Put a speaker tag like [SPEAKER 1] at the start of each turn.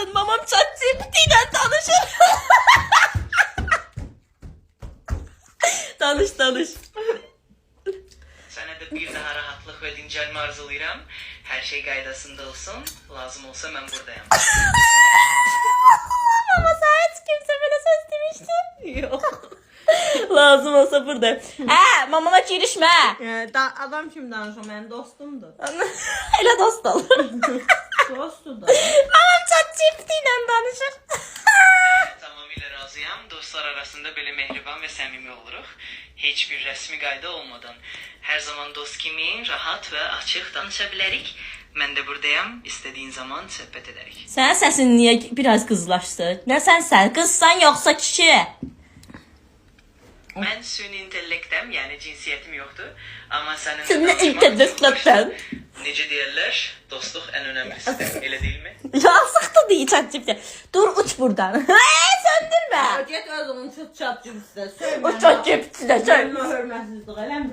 [SPEAKER 1] inanın, mamam ChatGPT ilə danışır. Danış.
[SPEAKER 2] Sənə də bir daha rahatlıq və dincəlmə arzulayıram. Hər şey qaydasında olsun. Lazım olsa mən buradayım.
[SPEAKER 1] Ama sana hiç kimse böyle söz demişti. Yok. Lazım olsa burada. Mamama girişme.
[SPEAKER 3] Adam kim danışır? Mənim dostumdur.
[SPEAKER 1] Elə dost ol.
[SPEAKER 3] Dostu da.
[SPEAKER 1] Mamam ChatGPT ilə danışır.
[SPEAKER 2] Tamamilə razıyam. Dostlar arasında belə mehriban və səmimi oluruq. Heç bir rəsmi qayda olmadan. Hər zaman dost kimi rahat və açıq danışa bilərik. Mən də buradayam. İstədiyin zaman söhbət edərik.
[SPEAKER 1] Sənin səsin niyə biraz qızlaşdı? Nə sən? Qızsan yoxsa kişi?
[SPEAKER 2] Mən süni intellektəm, yəni cinsiyyətim yoxdur. Amma sənin
[SPEAKER 1] Süni intellektdən.
[SPEAKER 2] Necə deyirlər? Dostluq ən önəmlisidir. Elə deyilmi?
[SPEAKER 1] Yazıqdır deyə ChatGPT. Dur uç buradan. Söndürmə.
[SPEAKER 3] Get öz onun çat cibisdə.
[SPEAKER 1] O ChatGPT-də söndür.
[SPEAKER 3] Hörmətsizlik eləmir.